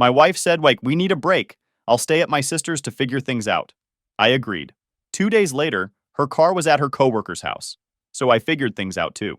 My wife said, like, we need a break. I'll stay at my sister's to figure things out. I agreed. 2 days later, her car was at her coworker's house. So I figured things out too.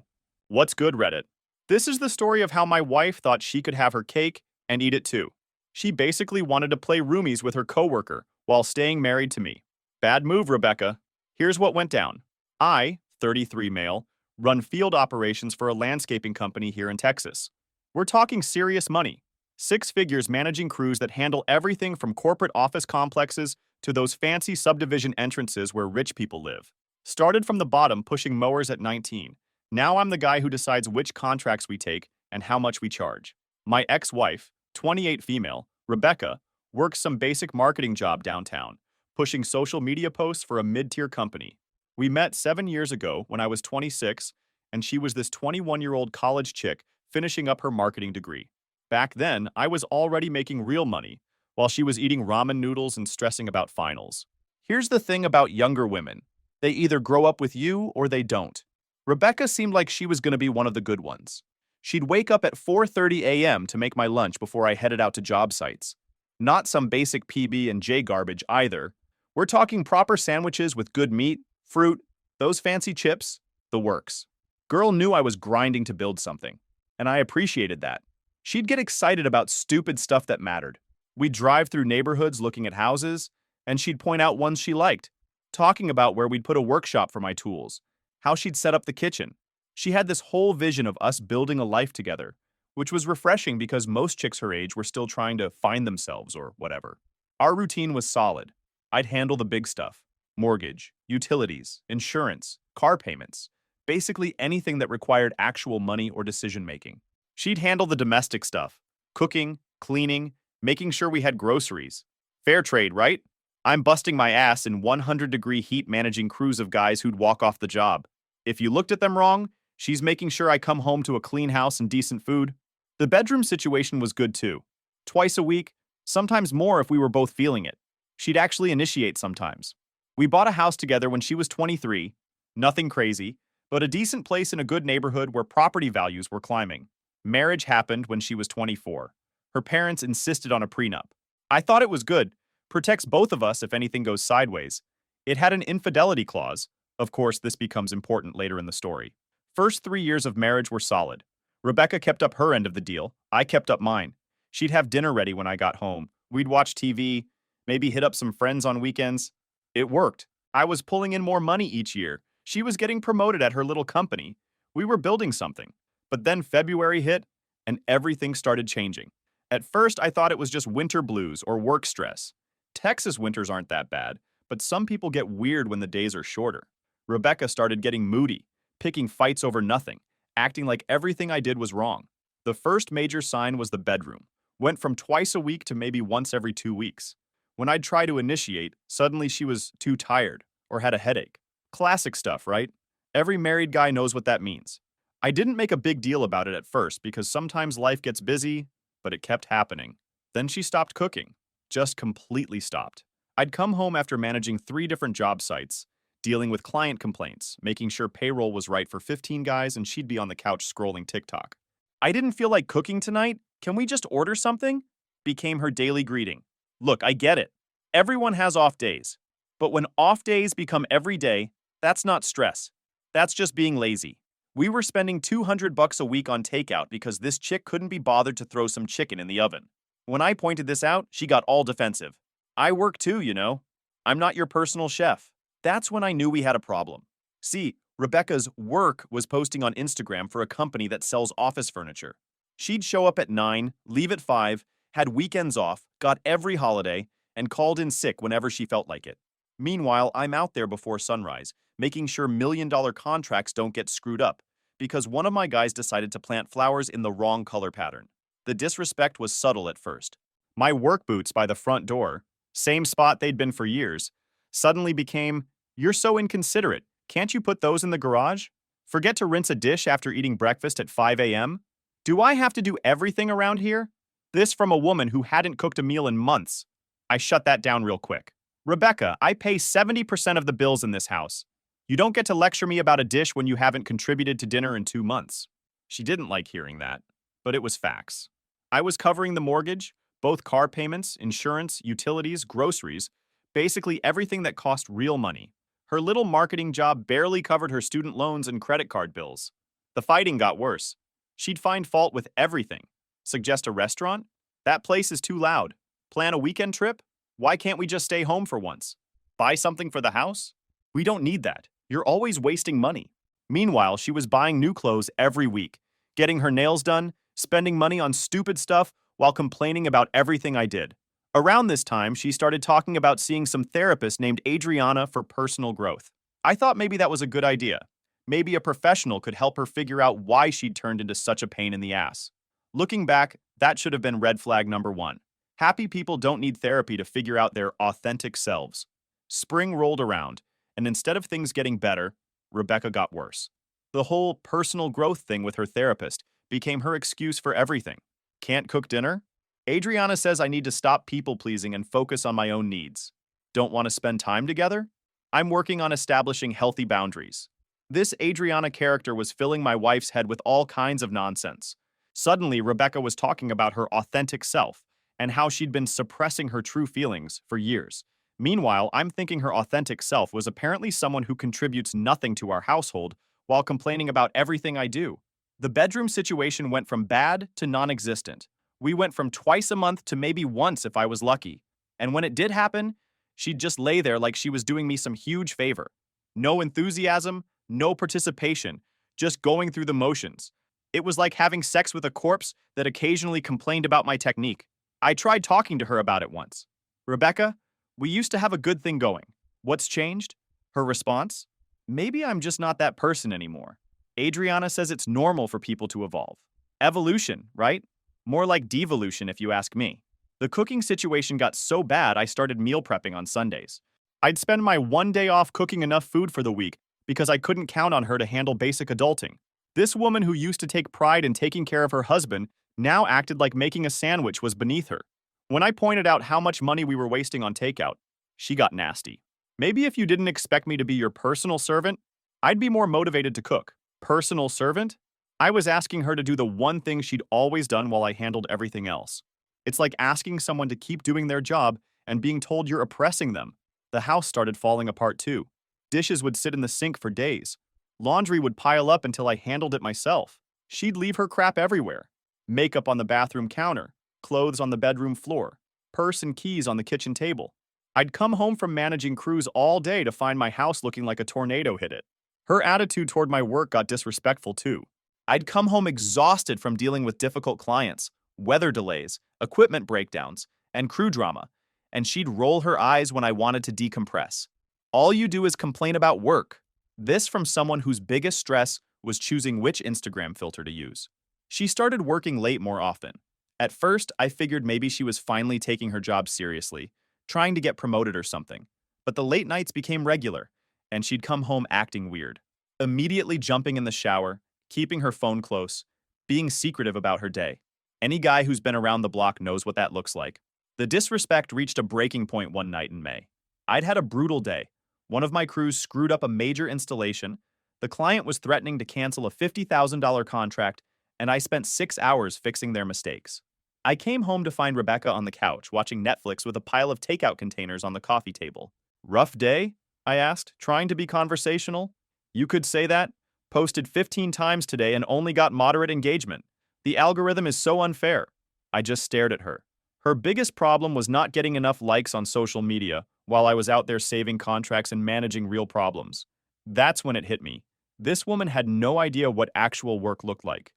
What's good, Reddit? This is the story of how my wife thought she could have her cake and eat it too. She basically wanted to play roomies with her coworker while staying married to me. Bad move, Rebecca. Here's what went down. I, 33 male, run field operations for a landscaping company here in Texas. We're talking serious money. Six figures managing crews that handle everything from corporate office complexes to those fancy subdivision entrances where rich people live. Started from the bottom pushing mowers at 19. Now I'm the guy who decides which contracts we take and how much we charge. My ex-wife, 28 female, Rebecca, works some basic marketing job downtown, pushing social media posts for a mid-tier company. We met 7 years ago when I was 26, and she was this 21-year-old college chick finishing up her marketing degree. Back then, I was already making real money, while she was eating ramen noodles and stressing about finals. Here's the thing about younger women. They either grow up with you or they don't. Rebecca seemed like she was going to be one of the good ones. She'd wake up at 4:30 a.m. to make my lunch before I headed out to job sites. Not some basic PB&J garbage either. We're talking proper sandwiches with good meat, fruit, those fancy chips, the works. Girl knew I was grinding to build something, and I appreciated that. She'd get excited about stupid stuff that mattered. We'd drive through neighborhoods looking at houses, and she'd point out ones she liked, talking about where we'd put a workshop for my tools, how she'd set up the kitchen. She had this whole vision of us building a life together, which was refreshing because most chicks her age were still trying to find themselves or whatever. Our routine was solid. I'd handle the big stuff: mortgage, utilities, insurance, car payments, basically anything that required actual money or decision making. She'd handle the domestic stuff: cooking, cleaning, making sure we had groceries. Fair trade, right? I'm busting my ass in 100-degree heat managing crews of guys who'd walk off the job. If you looked at them wrong, she's making sure I come home to a clean house and decent food. The bedroom situation was good too. Twice a week, sometimes more if we were both feeling it. She'd actually initiate sometimes. We bought a house together when she was 23, nothing crazy, but a decent place in a good neighborhood where property values were climbing. Marriage happened when she was 24. Her parents insisted on a prenup. I thought it was good. Protects both of us if anything goes sideways. It had an infidelity clause. Of course, this becomes important later in the story. First 3 years of marriage were solid. Rebecca kept up her end of the deal. I kept up mine. She'd have dinner ready when I got home. We'd watch TV, maybe hit up some friends on weekends. It worked. I was pulling in more money each year. She was getting promoted at her little company. We were building something. But then February hit, and everything started changing. At first, I thought it was just winter blues or work stress. Texas winters aren't that bad, but some people get weird when the days are shorter. Rebecca started getting moody, picking fights over nothing, acting like everything I did was wrong. The first major sign was the bedroom. Went from twice a week to maybe once every 2 weeks. When I'd try to initiate, suddenly she was too tired or had a headache. Classic stuff, right? Every married guy knows what that means. I didn't make a big deal about it at first because sometimes life gets busy, but it kept happening. Then she stopped cooking. Just completely stopped. I'd come home after managing 3 different job sites, dealing with client complaints, making sure payroll was right for 15 guys, and she'd be on the couch scrolling TikTok. I didn't feel like cooking tonight. Can we just order something? Became her daily greeting. Look, I get it. Everyone has off days. But when off days become every day, that's not stress. That's just being lazy. We were spending $200 a week on takeout because this chick couldn't be bothered to throw some chicken in the oven. When I pointed this out, she got all defensive. I work too, you know. I'm not your personal chef. That's when I knew we had a problem. See, Rebecca's work was posting on Instagram for a company that sells office furniture. She'd show up at 9, leave at 5, had weekends off, got every holiday, and called in sick whenever she felt like it. Meanwhile, I'm out there before sunrise, making sure million-dollar contracts don't get screwed up, because one of my guys decided to plant flowers in the wrong color pattern. The disrespect was subtle at first. My work boots by the front door, same spot they'd been for years, suddenly became, "You're so inconsiderate. Can't you put those in the garage? Forget to rinse a dish after eating breakfast at 5 a.m.? Do I have to do everything around here?" This from a woman who hadn't cooked a meal in months. I shut that down real quick. "Rebecca, I pay 70% of the bills in this house. You don't get to lecture me about a dish when you haven't contributed to dinner in 2 months." She didn't like hearing that, but it was facts. I was covering the mortgage, Both car payments, insurance, utilities, groceries, basically everything that cost real money. Her little marketing job barely covered her student loans and credit card bills. The fighting got worse. She'd find fault with everything. Suggest a restaurant? That place is too loud. Plan a weekend trip? Why can't we just stay home for once? Buy something for the house? We don't need that. You're always wasting money. Meanwhile, she was buying new clothes every week, getting her nails done, spending money on stupid stuff while complaining about everything I did. Around this time, she started talking about seeing some therapist named Adriana for personal growth. I thought maybe that was a good idea. Maybe a professional could help her figure out why she'd turned into such a pain in the ass. Looking back, that should have been red flag number one. Happy people don't need therapy to figure out their authentic selves. Spring rolled around, and instead of things getting better, Rebecca got worse. The whole personal growth thing with her therapist became her excuse for everything. Can't cook dinner? Adriana says I need to stop people-pleasing and focus on my own needs. Don't want to spend time together? I'm working on establishing healthy boundaries. This Adriana character was filling my wife's head with all kinds of nonsense. Suddenly, Rebecca was talking about her authentic self and how she'd been suppressing her true feelings for years. Meanwhile, I'm thinking her authentic self was apparently someone who contributes nothing to our household while complaining about everything I do. The bedroom situation went from bad to non-existent. We went from twice a month to maybe once if I was lucky. And when it did happen, she'd just lay there like she was doing me some huge favor. No enthusiasm, no participation, just going through the motions. It was like having sex with a corpse that occasionally complained about my technique. I tried talking to her about it once. Rebecca, we used to have a good thing going. What's changed? Her response? Maybe I'm just not that person anymore. Adriana says it's normal for people to evolve. Evolution, right? More like devolution if you ask me. The cooking situation got so bad I started meal prepping on Sundays. I'd spend my one day off cooking enough food for the week because I couldn't count on her to handle basic adulting. This woman who used to take pride in taking care of her husband now acted like making a sandwich was beneath her. When I pointed out how much money we were wasting on takeout, she got nasty. Maybe if you didn't expect me to be your personal servant, I'd be more motivated to cook. Personal servant? I was asking her to do the one thing she'd always done while I handled everything else. It's like asking someone to keep doing their job and being told you're oppressing them. The house started falling apart too. Dishes would sit in the sink for days. Laundry would pile up until I handled it myself. She'd leave her crap everywhere. Makeup on the bathroom counter, clothes on the bedroom floor, purse and keys on the kitchen table. I'd come home from managing crews all day to find my house looking like a tornado hit it. Her attitude toward my work got disrespectful too. I'd come home exhausted from dealing with difficult clients, weather delays, equipment breakdowns, and crew drama, and she'd roll her eyes when I wanted to decompress. All you do is complain about work. This from someone whose biggest stress was choosing which Instagram filter to use. She started working late more often. At first, I figured maybe she was finally taking her job seriously, trying to get promoted or something. But the late nights became regular, and she'd come home acting weird. Immediately jumping in the shower, keeping her phone close, being secretive about her day. Any guy who's been around the block knows what that looks like. The disrespect reached a breaking point one night in May. I'd had a brutal day. One of my crews screwed up a major installation. The client was threatening to cancel a $50,000 contract, and I spent 6 hours fixing their mistakes. I came home to find Rebecca on the couch watching Netflix with a pile of takeout containers on the coffee table. Rough day? I asked, trying to be conversational. You could say that. Posted 15 times today and only got moderate engagement. The algorithm is so unfair. I just stared at her. Her biggest problem was not getting enough likes on social media while I was out there saving contracts and managing real problems. That's when it hit me. This woman had no idea what actual work looked like.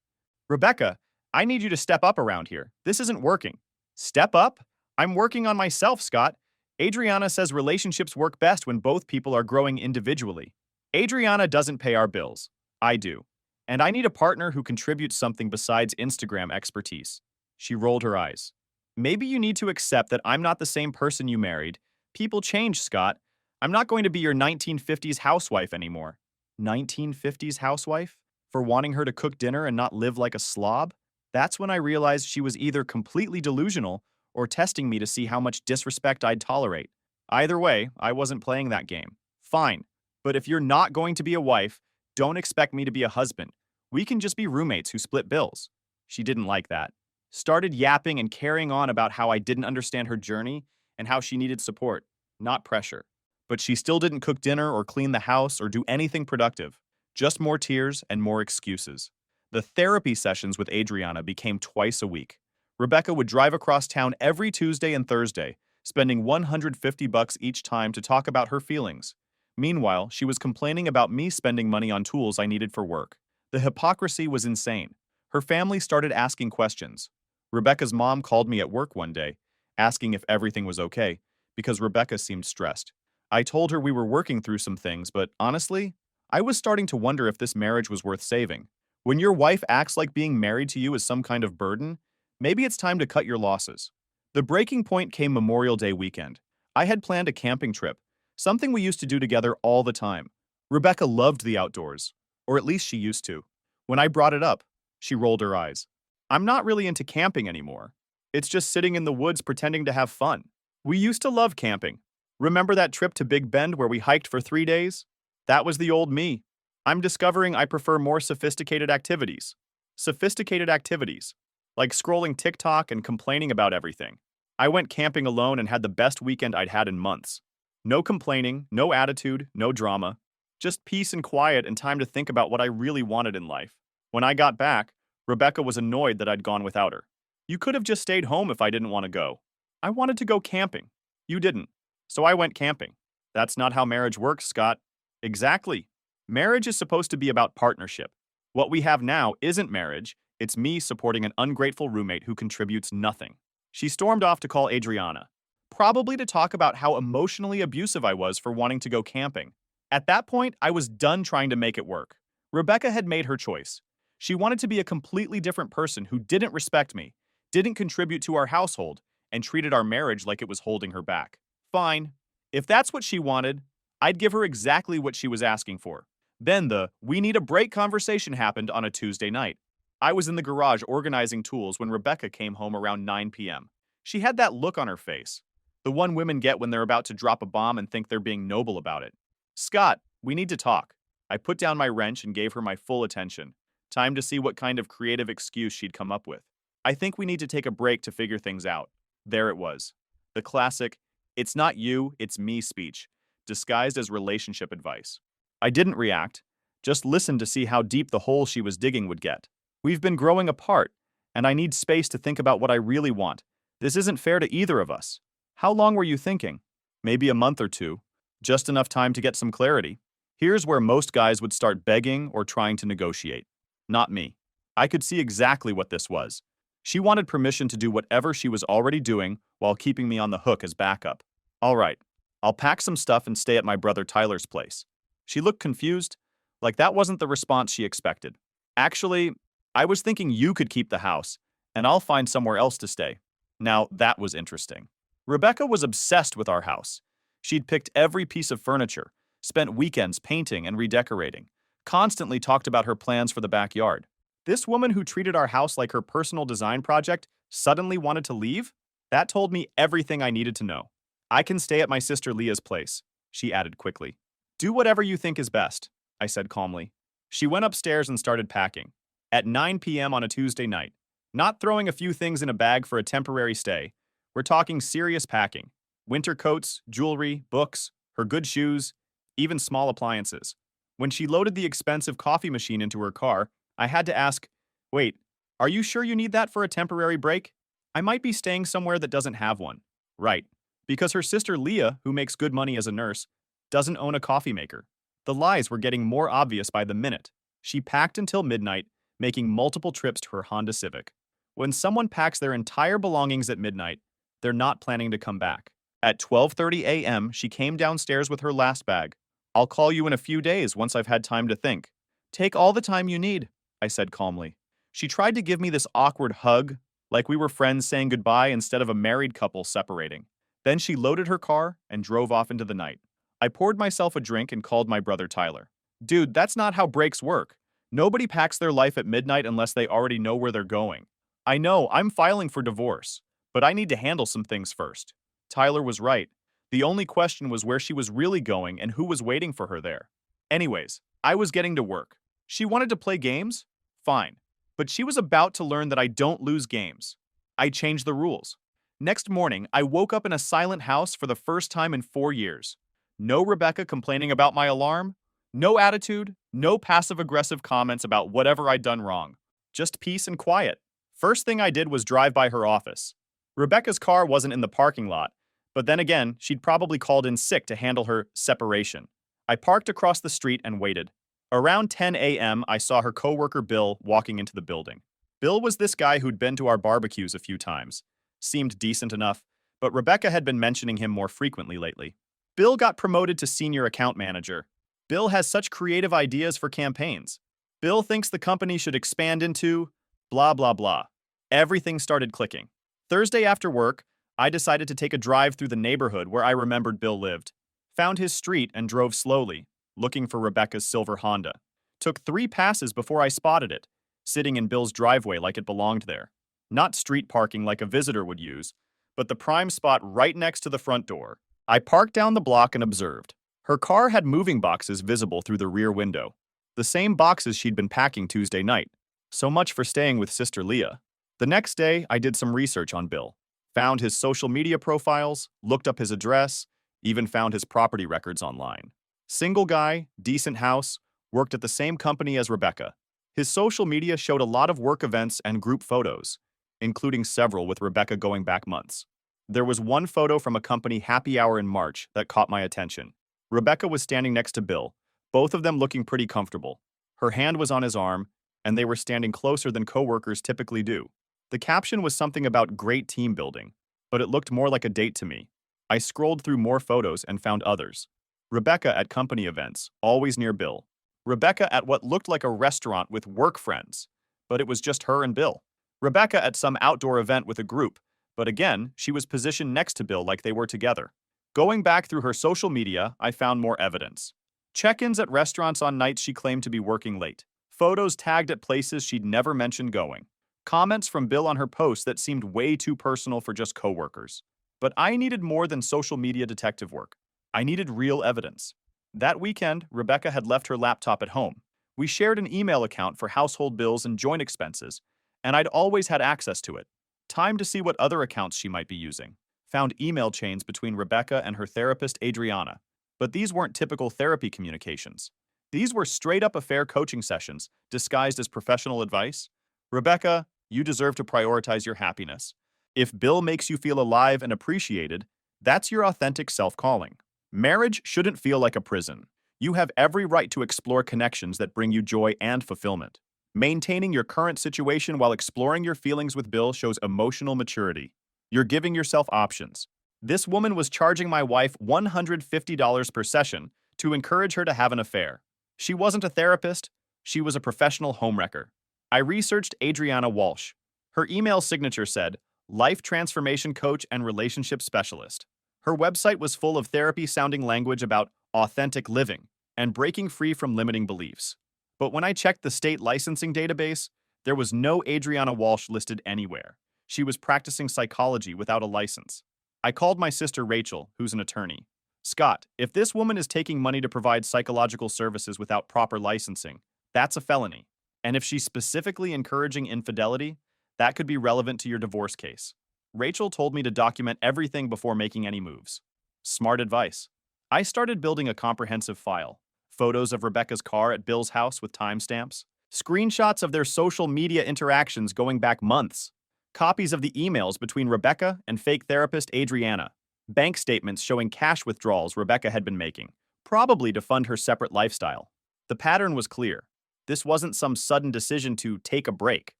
Rebecca, I need you to step up around here. This isn't working. Step up? I'm working on myself, Scott. Adriana says relationships work best when both people are growing individually. Adriana doesn't pay our bills. I do. And I need a partner who contributes something besides Instagram expertise. She rolled her eyes. Maybe you need to accept that I'm not the same person you married. People change, Scott. I'm not going to be your 1950s housewife anymore. 1950s housewife? For wanting her to cook dinner and not live like a slob? That's when I realized she was either completely delusional or testing me to see how much disrespect I'd tolerate. Either way, I wasn't playing that game. Fine. But if you're not going to be a wife, don't expect me to be a husband. We can just be roommates who split bills. She didn't like that. Started yapping and carrying on about how I didn't understand her journey and how she needed support, not pressure. But she still didn't cook dinner or clean the house or do anything productive. Just more tears and more excuses. The therapy sessions with Adriana became twice a week. Rebecca would drive across town every Tuesday and Thursday, spending $150 each time to talk about her feelings. Meanwhile, she was complaining about me spending money on tools I needed for work. The hypocrisy was insane. Her family started asking questions. Rebecca's mom called me at work one day, asking if everything was okay, because Rebecca seemed stressed. I told her we were working through some things, but honestly, I was starting to wonder if this marriage was worth saving. When your wife acts like being married to you is some kind of burden, maybe it's time to cut your losses. The breaking point came Memorial Day weekend. I had planned a camping trip, something we used to do together all the time. Rebecca loved the outdoors, or at least she used to. When I brought it up, she rolled her eyes. I'm not really into camping anymore. It's just sitting in the woods pretending to have fun. We used to love camping. Remember that trip to Big Bend where we hiked for 3 days? That was the old me. I'm discovering I prefer more sophisticated activities. Sophisticated activities, like scrolling TikTok and complaining about everything. I went camping alone and had the best weekend I'd had in months. No complaining, no attitude, no drama. Just peace and quiet and time to think about what I really wanted in life. When I got back, Rebecca was annoyed that I'd gone without her. You could have just stayed home if I didn't want to go. I wanted to go camping. You didn't. So I went camping. That's not how marriage works, Scott. Exactly. Marriage is supposed to be about partnership. What we have now isn't marriage, it's me supporting an ungrateful roommate who contributes nothing. She stormed off to call Adriana, probably to talk about how emotionally abusive I was for wanting to go camping. At that point, I was done trying to make it work. Rebecca had made her choice. She wanted to be a completely different person who didn't respect me, didn't contribute to our household, and treated our marriage like it was holding her back. Fine. If that's what she wanted, I'd give her exactly what she was asking for. Then the "we need a break" conversation happened on a Tuesday night. I was in the garage organizing tools when Rebecca came home around 9 p.m. She had that look on her face, the one women get when they're about to drop a bomb and think they're being noble about it. Scott, we need to talk. I put down my wrench and gave her my full attention. Time to see what kind of creative excuse she'd come up with. I think we need to take a break to figure things out. There it was. The classic, "it's not you, it's me" speech, disguised as relationship advice. I didn't react, just listened to see how deep the hole she was digging would get. We've been growing apart, and I need space to think about what I really want. This isn't fair to either of us. How long were you thinking? Maybe a month or two. Just enough time to get some clarity. Here's where most guys would start begging or trying to negotiate. Not me. I could see exactly what this was. She wanted permission to do whatever she was already doing while keeping me on the hook as backup. All right, I'll pack some stuff and stay at my brother Tyler's place. She looked confused, like that wasn't the response she expected. Actually, I was thinking you could keep the house, and I'll find somewhere else to stay. Now, that was interesting. Rebecca was obsessed with our house. She'd picked every piece of furniture, spent weekends painting and redecorating, constantly talked about her plans for the backyard. This woman who treated our house like her personal design project suddenly wanted to leave? That told me everything I needed to know. I can stay at my sister Leah's place, she added quickly. Do whatever you think is best, I said calmly. She went upstairs and started packing. At 9 p.m. on a Tuesday night. Not throwing a few things in a bag for a temporary stay. We're talking serious packing. Winter coats, jewelry, books, her good shoes, even small appliances. When she loaded the expensive coffee machine into her car, I had to ask, wait, are you sure you need that for a temporary break? I might be staying somewhere that doesn't have one. Right. Because her sister Leah, who makes good money as a nurse, doesn't own a coffee maker. The lies were getting more obvious by the minute. She packed until midnight, making multiple trips to her Honda Civic. When someone packs their entire belongings at midnight, they're not planning to come back. At 12:30 a.m., she came downstairs with her last bag. I'll call you in a few days once I've had time to think. Take all the time you need, I said calmly. She tried to give me this awkward hug, like we were friends saying goodbye instead of a married couple separating. Then she loaded her car and drove off into the night. I poured myself a drink and called my brother Tyler. Dude, that's not how breaks work. Nobody packs their life at midnight unless they already know where they're going. I know, I'm filing for divorce, but I need to handle some things first. Tyler was right. The only question was where she was really going and who was waiting for her there. Anyways, I was getting to work. She wanted to play games? Fine. But she was about to learn that I don't lose games. I changed the rules. Next morning, I woke up in a silent house for the first time in 4 years. No Rebecca complaining about my alarm, no attitude, no passive-aggressive comments about whatever I'd done wrong. Just peace and quiet. First thing I did was drive by her office. Rebecca's car wasn't in the parking lot, but then again, she'd probably called in sick to handle her separation. I parked across the street and waited. Around 10 a.m., I saw her coworker Bill walking into the building. Bill was this guy who'd been to our barbecues a few times. Seemed decent enough, but Rebecca had been mentioning him more frequently lately. Bill got promoted to senior account manager. Bill has such creative ideas for campaigns. Bill thinks the company should expand into blah blah blah. Everything started clicking. Thursday after work, I decided to take a drive through the neighborhood where I remembered Bill lived. Found his street and drove slowly, looking for Rebecca's silver Honda. Took 3 passes before I spotted it, sitting in Bill's driveway like it belonged there. Not street parking like a visitor would use, but the prime spot right next to the front door. I parked down the block and observed. Her car had moving boxes visible through the rear window. The same boxes she'd been packing Tuesday night. So much for staying with Sister Leah. The next day, I did some research on Bill. Found his social media profiles, looked up his address, even found his property records online. Single guy, decent house, worked at the same company as Rebecca. His social media showed a lot of work events and group photos, including several with Rebecca going back months. There was one photo from a company happy hour in March that caught my attention. Rebecca was standing next to Bill, both of them looking pretty comfortable. Her hand was on his arm, and they were standing closer than coworkers typically do. The caption was something about great team building, but it looked more like a date to me. I scrolled through more photos and found others. Rebecca at company events, always near Bill. Rebecca at what looked like a restaurant with work friends, but it was just her and Bill. Rebecca at some outdoor event with a group, but again, she was positioned next to Bill like they were together. Going back through her social media, I found more evidence. Check-ins at restaurants on nights she claimed to be working late. Photos tagged at places she'd never mentioned going. Comments from Bill on her posts that seemed way too personal for just coworkers. But I needed more than social media detective work. I needed real evidence. That weekend, Rebecca had left her laptop at home. We shared an email account for household bills and joint expenses, and I'd always had access to it. Time to see what other accounts she might be using. Found email chains between Rebecca and her therapist Adriana. But these weren't typical therapy communications. These were straight-up affair coaching sessions, disguised as professional advice. Rebecca, you deserve to prioritize your happiness. If Bill makes you feel alive and appreciated, that's your authentic self calling. Marriage shouldn't feel like a prison. You have every right to explore connections that bring you joy and fulfillment. Maintaining your current situation while exploring your feelings with Bill shows emotional maturity. You're giving yourself options. This woman was charging my wife $150 per session to encourage her to have an affair. She wasn't a therapist, she was a professional homewrecker. I researched Adriana Walsh. Her email signature said, Life Transformation Coach and Relationship Specialist. Her website was full of therapy-sounding language about authentic living and breaking free from limiting beliefs. But when I checked the state licensing database, there was no Adriana Walsh listed anywhere. She was practicing psychology without a license. I called my sister Rachel, who's an attorney. Scott, if this woman is taking money to provide psychological services without proper licensing, that's a felony. And if she's specifically encouraging infidelity, that could be relevant to your divorce case. Rachel told me to document everything before making any moves. Smart advice. I started building a comprehensive file. Photos of Rebecca's car at Bill's house with timestamps. Screenshots of their social media interactions going back months. Copies of the emails between Rebecca and fake therapist Adriana. Bank statements showing cash withdrawals Rebecca had been making, probably to fund her separate lifestyle. The pattern was clear. This wasn't some sudden decision to take a break.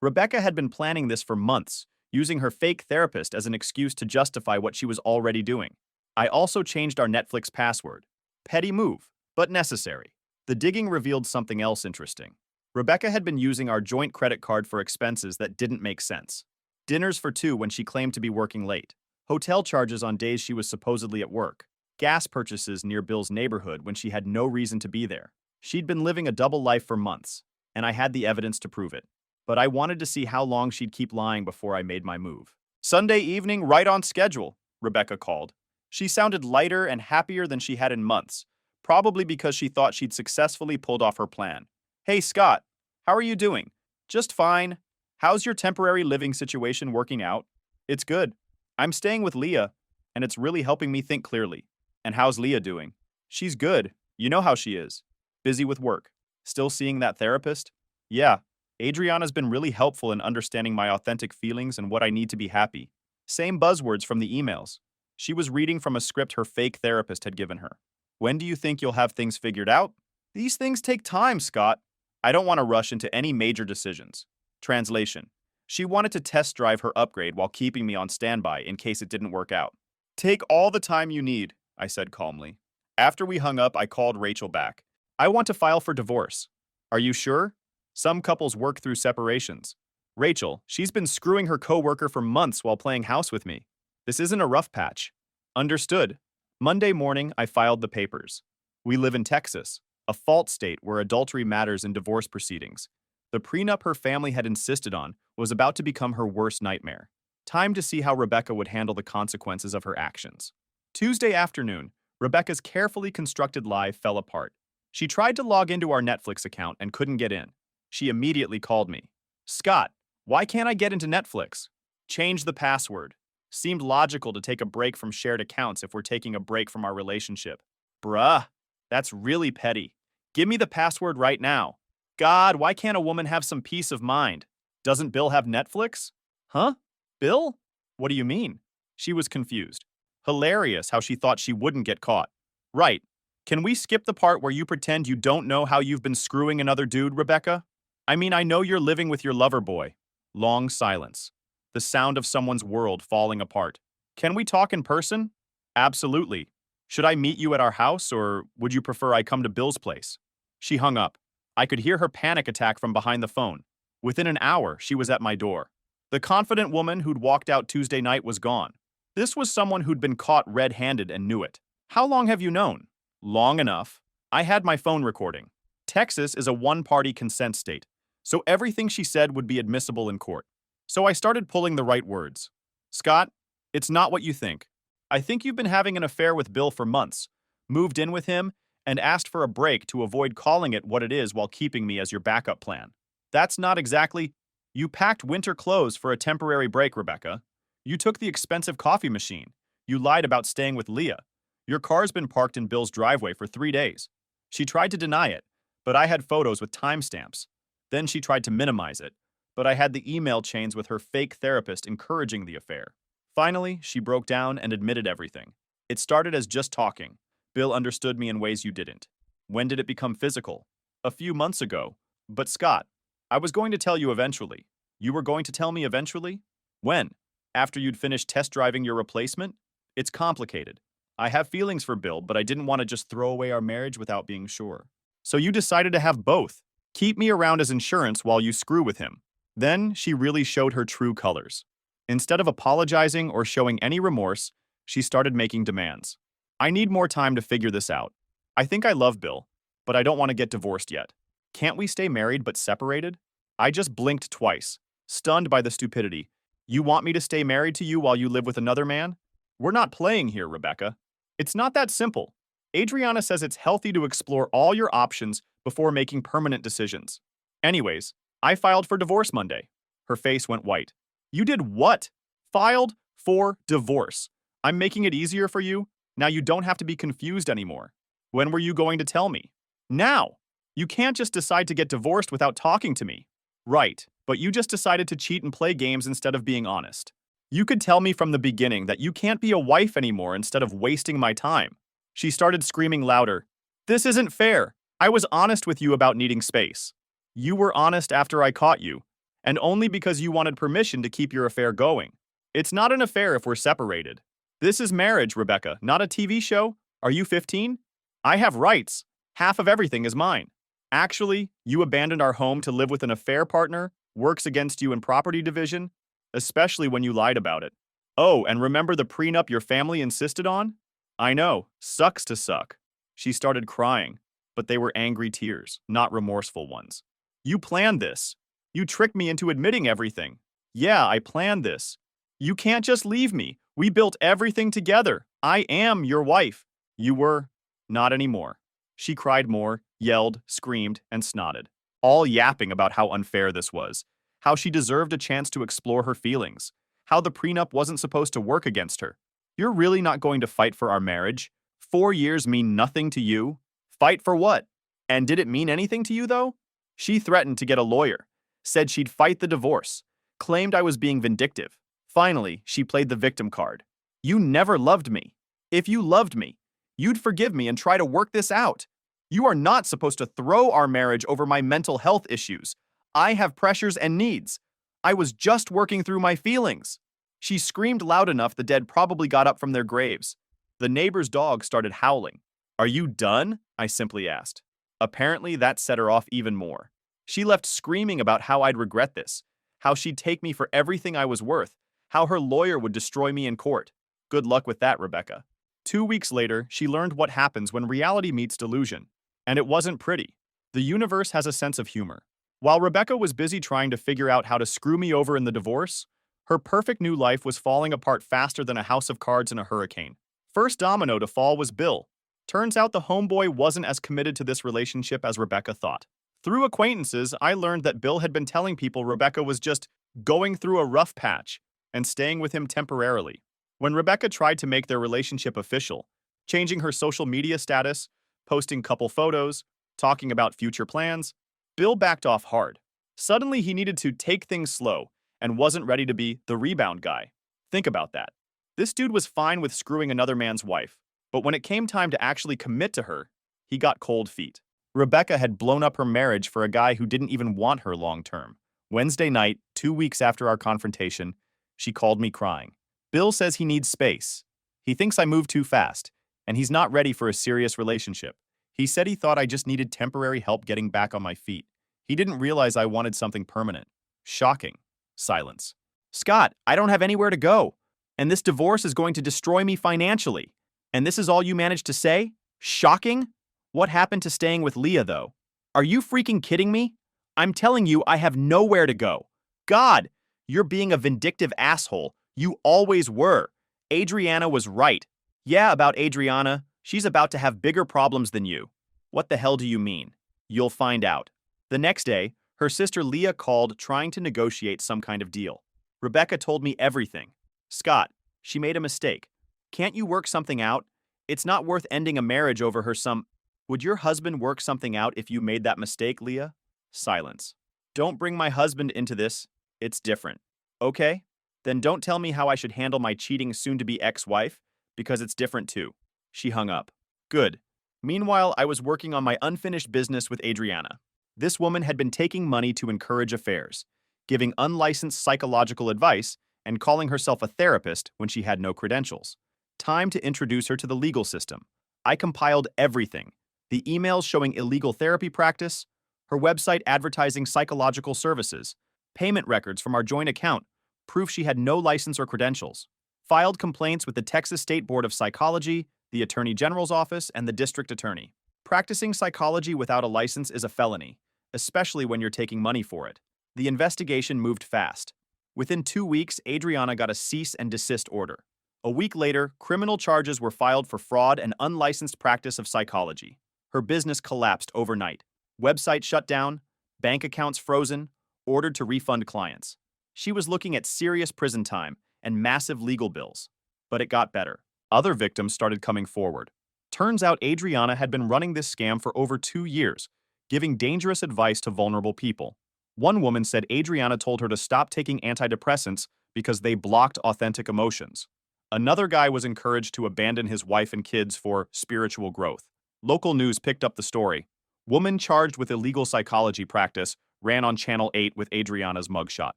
Rebecca had been planning this for months, using her fake therapist as an excuse to justify what she was already doing. I also changed our Netflix password. Petty move, but necessary. The digging revealed something else interesting. Rebecca had been using our joint credit card for expenses that didn't make sense. Dinners for 2 when she claimed to be working late. Hotel charges on days she was supposedly at work. Gas purchases near Bill's neighborhood when she had no reason to be there. She'd been living a double life for months, and I had the evidence to prove it. But I wanted to see how long she'd keep lying before I made my move. Sunday evening, right on schedule, Rebecca called. She sounded lighter and happier than she had in months, probably because she thought she'd successfully pulled off her plan. Hey, Scott, how are you doing? Just fine. How's your temporary living situation working out? It's good. I'm staying with Leah, and it's really helping me think clearly. And how's Leah doing? She's good. You know how she is. Busy with work. Still seeing that therapist? Yeah. Adriana's been really helpful in understanding my authentic feelings and what I need to be happy. Same buzzwords from the emails. She was reading from a script her fake therapist had given her. When do you think you'll have things figured out? These things take time, Scott. I don't want to rush into any major decisions. Translation. She wanted to test drive her upgrade while keeping me on standby in case it didn't work out. Take all the time you need, I said calmly. After we hung up, I called Rachel back. I want to file for divorce. Are you sure? Some couples work through separations. Rachel, she's been screwing her coworker for months while playing house with me. This isn't a rough patch. Understood. Monday morning, I filed the papers. We live in Texas, a fault state where adultery matters in divorce proceedings. The prenup her family had insisted on was about to become her worst nightmare. Time to see how Rebecca would handle the consequences of her actions. Tuesday afternoon, Rebecca's carefully constructed lie fell apart. She tried to log into our Netflix account and couldn't get in. She immediately called me. Scott, why can't I get into Netflix? Change the password. Seemed logical to take a break from shared accounts if we're taking a break from our relationship. Bruh, that's really petty. Give me the password right now. God, why can't a woman have some peace of mind? Doesn't Bill have Netflix? Huh? Bill? What do you mean? She was confused. Hilarious how she thought she wouldn't get caught. Right. Can we skip the part where you pretend you don't know how you've been screwing another dude, Rebecca? I mean, I know you're living with your lover boy. Long silence. The sound of someone's world falling apart. Can we talk in person? Absolutely. Should I meet you at our house, or would you prefer I come to Bill's place? She hung up. I could hear her panic attack from behind the phone. Within an hour, she was at my door. The confident woman who'd walked out Tuesday night was gone. This was someone who'd been caught red-handed and knew it. How long have you known? Long enough. I had my phone recording. Texas is a one-party consent state, so everything she said would be admissible in court. So I started pulling the right words. Scott, it's not what you think. I think you've been having an affair with Bill for months, moved in with him, and asked for a break to avoid calling it what it is while keeping me as your backup plan. That's not exactly... You packed winter clothes for a temporary break, Rebecca. You took the expensive coffee machine. You lied about staying with Leah. Your car's been parked in Bill's driveway for 3 days. She tried to deny it, but I had photos with timestamps. Then she tried to minimize it, but I had the email chains with her fake therapist encouraging the affair. Finally, she broke down and admitted everything. It started as just talking. Bill understood me in ways you didn't. When did it become physical? A few months ago. But Scott, I was going to tell you eventually. You were going to tell me eventually? When? After you'd finished test driving your replacement? It's complicated. I have feelings for Bill, but I didn't want to just throw away our marriage without being sure. So you decided to have both. Keep me around as insurance while you screw with him. Then she really showed her true colors. Instead of apologizing or showing any remorse, she started making demands. I need more time to figure this out. I think I love Bill, but I don't want to get divorced yet. Can't we stay married but separated? I just blinked twice, stunned by the stupidity. You want me to stay married to you while you live with another man? We're not playing here, Rebecca. It's not that simple. Adriana says it's healthy to explore all your options before making permanent decisions. Anyways, I filed for divorce Monday. Her face went white. You did what? Filed for divorce. I'm making it easier for you. Now you don't have to be confused anymore. When were you going to tell me? Now! You can't just decide to get divorced without talking to me. Right, but you just decided to cheat and play games instead of being honest. You could tell me from the beginning that you can't be a wife anymore instead of wasting my time. She started screaming louder. This isn't fair. I was honest with you about needing space. You were honest after I caught you, and only because you wanted permission to keep your affair going. It's not an affair if we're separated. This is marriage, Rebecca, not a TV show. Are you 15? I have rights. Half of everything is mine. Actually, you abandoned our home to live with an affair partner, works against you in property division, especially when you lied about it. Oh, and remember the prenup your family insisted on? I know, sucks to suck. She started crying, but they were angry tears, not remorseful ones. You planned this. You tricked me into admitting everything. Yeah, I planned this. You can't just leave me. We built everything together. I am your wife. You were not anymore. She cried more, yelled, screamed, and snotted, all yapping about how unfair this was. how she deserved a chance to explore her feelings, how the prenup wasn't supposed to work against her. You're really not going to fight for our marriage? 4 years mean nothing to you? Fight for what? And did it mean anything to you, though? She threatened to get a lawyer, said she'd fight the divorce, claimed I was being vindictive. Finally, she played the victim card. You never loved me. If you loved me, you'd forgive me and try to work this out. You are not supposed to throw our marriage over my mental health issues. I have pressures and needs. I was just working through my feelings. She screamed loud enough the dead probably got up from their graves. The neighbor's dog started howling. Are you done? I simply asked. Apparently, that set her off even more. She left screaming about how I'd regret this, how she'd take me for everything I was worth, how her lawyer would destroy me in court. Good luck with that, Rebecca. 2 weeks later, she learned what happens when reality meets delusion. And it wasn't pretty. The universe has a sense of humor. While Rebecca was busy trying to figure out how to screw me over in the divorce, her perfect new life was falling apart faster than a house of cards in a hurricane. First domino to fall was Bill. Turns out the homeboy wasn't as committed to this relationship as Rebecca thought. Through acquaintances, I learned that Bill had been telling people Rebecca was just going through a rough patch and staying with him temporarily. When Rebecca tried to make their relationship official, changing her social media status, posting couple photos, talking about future plans, Bill backed off hard. Suddenly, he needed to take things slow and wasn't ready to be the rebound guy. Think about that. This dude was fine with screwing another man's wife, but when it came time to actually commit to her, he got cold feet. Rebecca had blown up her marriage for a guy who didn't even want her long term. Wednesday night, 2 weeks after our confrontation, she called me crying. Bill says he needs space. He thinks I move too fast, and he's not ready for a serious relationship. He said he thought I just needed temporary help getting back on my feet. He didn't realize I wanted something permanent. Shocking. Silence. Scott, I don't have anywhere to go, and this divorce is going to destroy me financially. And this is all you managed to say? Shocking? What happened to staying with Leah, though? Are you freaking kidding me? I'm telling you, I have nowhere to go. God, you're being a vindictive asshole. You always were. Adriana was right. Yeah, about Adriana. She's about to have bigger problems than you. What the hell do you mean? You'll find out. The next day, her sister Leah called trying to negotiate some kind of deal. Rebecca told me everything. Scott, she made a mistake. Can't you work something out? It's not worth ending a marriage over her some... Would your husband work something out if you made that mistake, Leah? Silence. Don't bring my husband into this. It's different. Okay? Then don't tell me how I should handle my cheating soon-to-be ex-wife, because it's different too. She hung up. Good. Meanwhile, I was working on my unfinished business with Adriana. This woman had been taking money to encourage affairs, giving unlicensed psychological advice, and calling herself a therapist when she had no credentials. Time to introduce her to the legal system. I compiled everything. The emails showing illegal therapy practice, her website advertising psychological services, payment records from our joint account, proof she had no license or credentials, filed complaints with the Texas State Board of Psychology, the Attorney General's Office, and the District Attorney. Practicing psychology without a license is a felony, especially when you're taking money for it. The investigation moved fast. Within 2 weeks, Adriana got a cease and desist order. A week later, criminal charges were filed for fraud and unlicensed practice of psychology. Her business collapsed overnight. Website shut down, bank accounts frozen, ordered to refund clients. She was looking at serious prison time and massive legal bills. But it got better. Other victims started coming forward. Turns out Adriana had been running this scam for over 2 years, giving dangerous advice to vulnerable people. One woman said Adriana told her to stop taking antidepressants because they blocked authentic emotions. Another guy was encouraged to abandon his wife and kids for spiritual growth. Local news picked up the story. Woman charged with illegal psychology practice ran on Channel 8 with Adriana's mugshot.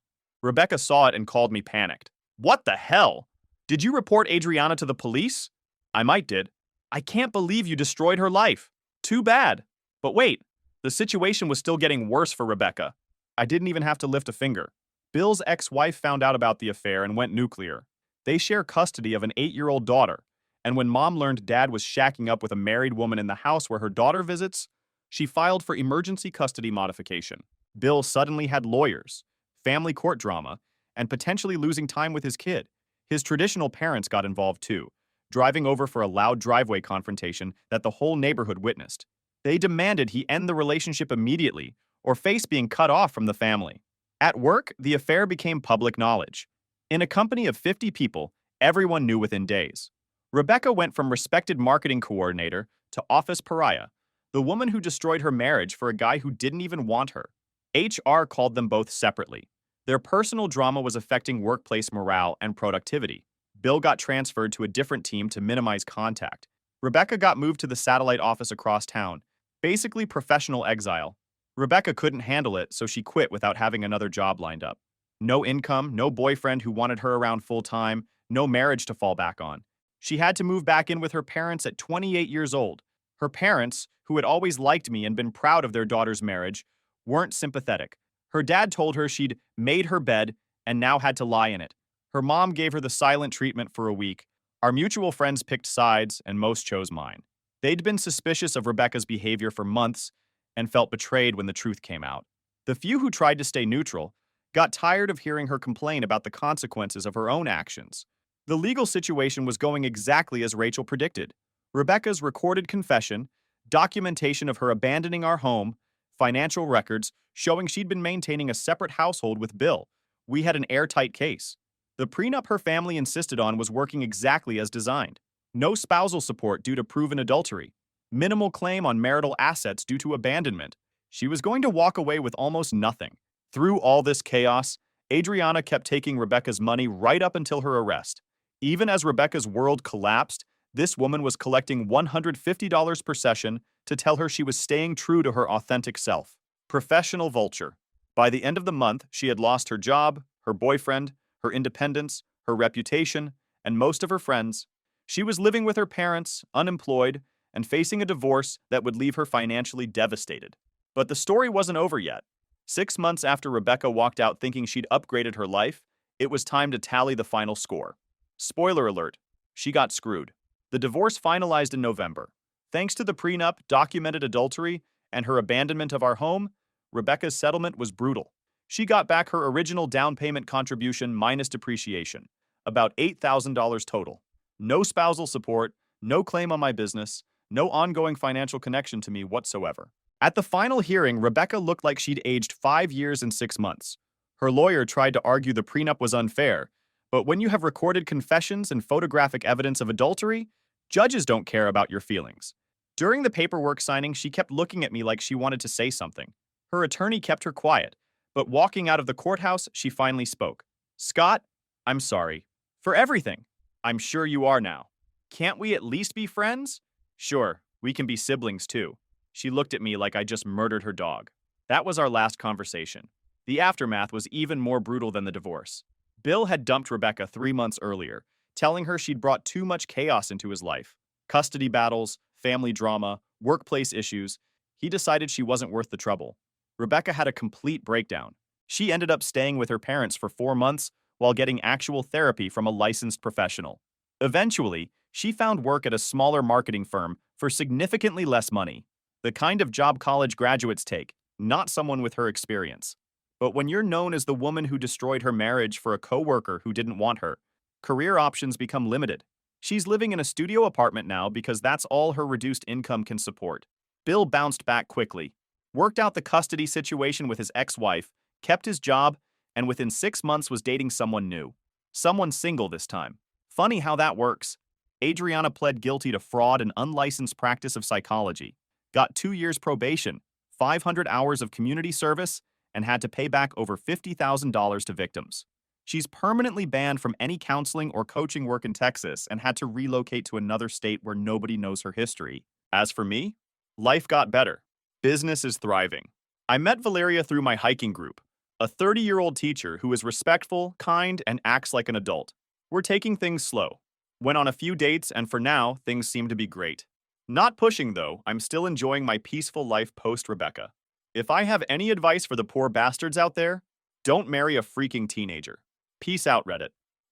Rebecca saw it and called me panicked. What the hell? Did you report Adriana to the police? I might did. I can't believe you destroyed her life. Too bad. But wait, the situation was still getting worse for Rebecca. I didn't even have to lift a finger. Bill's ex-wife found out about the affair and went nuclear. They share custody of an 8-year-old daughter, and when mom learned dad was shacking up with a married woman in the house where her daughter visits, she filed for emergency custody modification. Bill suddenly had lawyers, family court drama, and potentially losing time with his kid. His traditional parents got involved too, driving over for a loud driveway confrontation that the whole neighborhood witnessed. They demanded he end the relationship immediately or face being cut off from the family. At work, the affair became public knowledge. In a company of 50 people, everyone knew within days. Rebecca went from respected marketing coordinator to office pariah, the woman who destroyed her marriage for a guy who didn't even want her. HR called them both separately. Their personal drama was affecting workplace morale and productivity. Bill got transferred to a different team to minimize contact. Rebecca got moved to the satellite office across town, basically professional exile. Rebecca couldn't handle it, so she quit without having another job lined up. No income, no boyfriend who wanted her around full time, no marriage to fall back on. She had to move back in with her parents at 28 years old. Her parents, who had always liked me and been proud of their daughter's marriage, weren't sympathetic. Her dad told her she'd made her bed and now had to lie in it. Her mom gave her the silent treatment for a week. Our mutual friends picked sides, and most chose mine. They'd been suspicious of Rebecca's behavior for months and felt betrayed when the truth came out. The few who tried to stay neutral got tired of hearing her complain about the consequences of her own actions. The legal situation was going exactly as Rachel predicted. Rebecca's recorded confession, documentation of her abandoning our home, financial records showing she'd been maintaining a separate household with Bill. We had an airtight case. The prenup her family insisted on was working exactly as designed. No spousal support due to proven adultery. Minimal claim on marital assets due to abandonment. She was going to walk away with almost nothing. Through all this chaos, Adriana kept taking Rebecca's money right up until her arrest. Even as Rebecca's world collapsed, this woman was collecting $150 per session to tell her she was staying true to her authentic self. Professional vulture. By the end of the month, she had lost her job, her boyfriend, her independence, her reputation, and most of her friends. She was living with her parents, unemployed, and facing a divorce that would leave her financially devastated. But the story wasn't over yet. 6 months after Rebecca walked out thinking she'd upgraded her life, it was time to tally the final score. Spoiler alert, she got screwed. The divorce finalized in November. Thanks to the prenup, documented adultery, and her abandonment of our home, Rebecca's settlement was brutal. She got back her original down payment contribution minus depreciation, about $8,000 total. No spousal support, no claim on my business, no ongoing financial connection to me whatsoever. At the final hearing, Rebecca looked like she'd aged 5 years and 6 months. Her lawyer tried to argue the prenup was unfair, but when you have recorded confessions and photographic evidence of adultery, judges don't care about your feelings. During the paperwork signing, she kept looking at me like she wanted to say something. Her attorney kept her quiet, but walking out of the courthouse, she finally spoke. "Scott, I'm sorry. For everything. I'm sure you are now. Can't we at least be friends? Sure, we can be siblings too." She looked at me like I just murdered her dog. That was our last conversation. The aftermath was even more brutal than the divorce. Bill had dumped Rebecca 3 months earlier, telling her she'd brought too much chaos into his life. Custody battles, family drama, workplace issues. He decided she wasn't worth the trouble. Rebecca had a complete breakdown. She ended up staying with her parents for 4 months while getting actual therapy from a licensed professional. Eventually, she found work at a smaller marketing firm for significantly less money. The kind of job college graduates take, not someone with her experience. But when you're known as the woman who destroyed her marriage for a coworker who didn't want her, career options become limited. She's living in a studio apartment now because that's all her reduced income can support. Bill bounced back quickly, worked out the custody situation with his ex-wife, kept his job, and within 6 months was dating someone new. Someone single this time. Funny how that works. Adriana pled guilty to fraud and unlicensed practice of psychology, got 2 years probation, 500 hours of community service, and had to pay back over $50,000 to victims. She's permanently banned from any counseling or coaching work in Texas and had to relocate to another state where nobody knows her history. As for me, life got better. Business is thriving. I met Valeria through my hiking group, a 30-year-old teacher who is respectful, kind, and acts like an adult. We're taking things slow. Went on a few dates, and for now, things seem to be great. Not pushing, though. I'm still enjoying my peaceful life post-Rebecca. If I have any advice for the poor bastards out there, don't marry a freaking teenager. Peace out, Reddit.